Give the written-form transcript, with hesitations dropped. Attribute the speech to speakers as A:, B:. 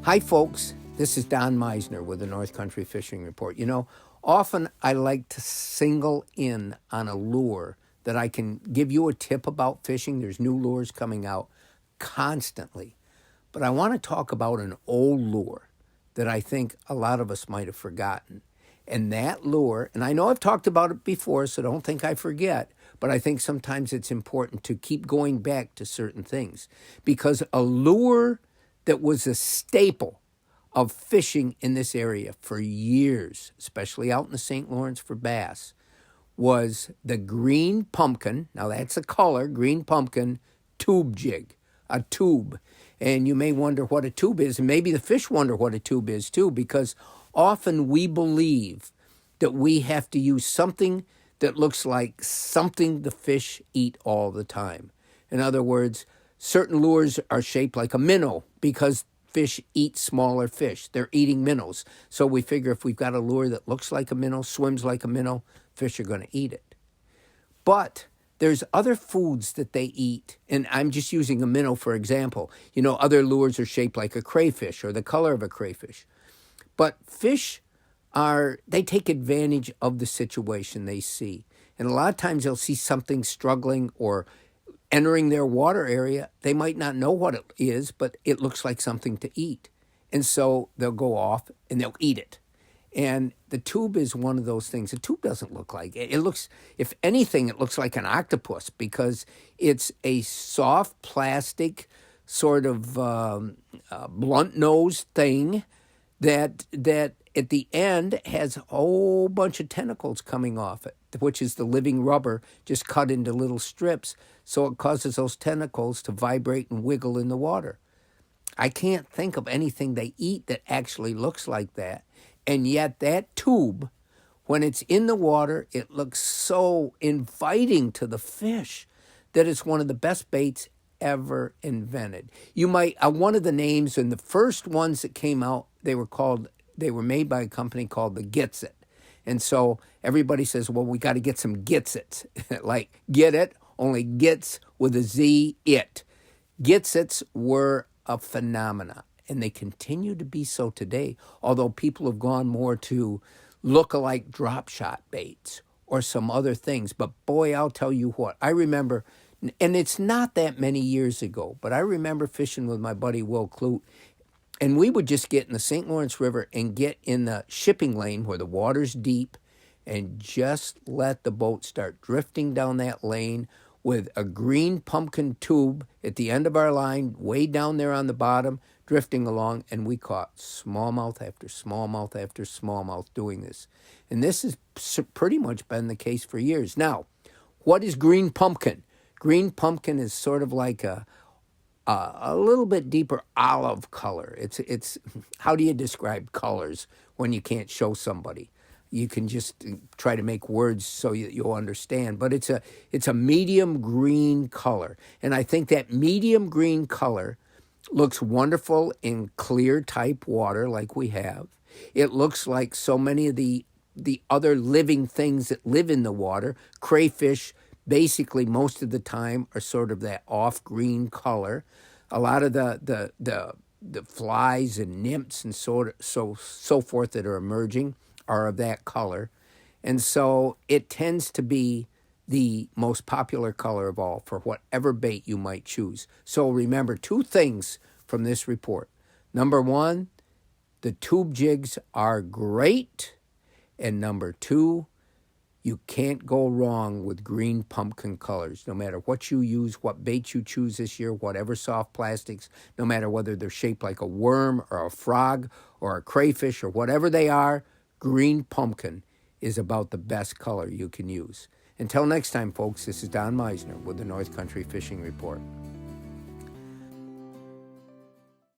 A: Hi, folks. This is Don Meissner with the North Country Fishing Report. You know, often I like to single in on a lure that I can give you a tip about fishing. There's new lures coming out constantly. But I want to talk about an old lure that I think a lot of us might have forgotten. And that lure, and I know I've talked about it before, so don't think I forget, but I think sometimes it's important to keep going back to certain things. Because a lure that was a staple of fishing in this area for years, especially out in the St. Lawrence for bass, was the green pumpkin. Now that's a color, green pumpkin tube jig, a tube. And you may wonder what a tube is, and maybe the fish wonder what a tube is too, because often we believe that we have to use something that looks like something the fish eat all the time. In other words, certain lures are shaped like a minnow because fish eat smaller fish. They're eating minnows. So we figure if we've got a lure that looks like a minnow, swims like a minnow, fish are going to eat it. But there's other foods that they eat, and I'm just using a minnow for example. You know, other lures are shaped like a crayfish or the color of a crayfish. But fish they take advantage of the situation they see. And a lot of times they'll see something struggling or entering their water area. They might not know what it is, but it looks like something to eat. And so they'll go off and they'll eat it. And the tube is one of those things. The tube doesn't look like it. It looks, if anything, it looks like an octopus because it's a soft plastic sort of blunt-nosed thing that at the end has a whole bunch of tentacles coming off it, which is the living rubber just cut into little strips. So it causes those tentacles to vibrate and wiggle in the water. I can't think of anything they eat that actually looks like that. And yet that tube, when it's in the water, it looks so inviting to the fish that it's one of the best baits ever invented. You might, one of the names and the first ones that came out, they were made by a company called the Gets It. And so everybody says, well, we got to get some Gets It. Like get it, only gets with a Z, it. Gets It's were a phenomena, and they continue to be so today, although people have gone more to look-alike drop shot baits or some other things. But boy, I'll tell you what, I remember, and it's not that many years ago, but I remember fishing with my buddy Will Clute, and we would just get in the St. Lawrence River and get in the shipping lane where the water's deep and just let the boat start drifting down that lane with a green pumpkin tube at the end of our line, way down there on the bottom, drifting along, and we caught smallmouth after smallmouth after smallmouth doing this. And this has pretty much been the case for years. Now, what is green pumpkin? Green pumpkin is sort of like a little bit deeper olive color. It's how do you describe colors when you can't show somebody? You can just try to make words so you'll understand. But it's a medium green color. And I think that medium green color looks wonderful in clear type water like we have. It looks like so many of the other living things that live in the water. Crayfish, basically most of the time, are sort of that off green color. A lot of the flies and nymphs and so forth that are emerging are of that color. And so it tends to be the most popular color of all for whatever bait you might choose. So remember two things from this report. Number one, the tube jigs are great. And number two, you can't go wrong with green pumpkin colors. No matter what you use, what bait you choose this year, whatever soft plastics, no matter whether they're shaped like a worm or a frog or a crayfish or whatever they are, green pumpkin is about the best color you can use. Until next time, folks, this is Don Meissner with the North Country Fishing Report.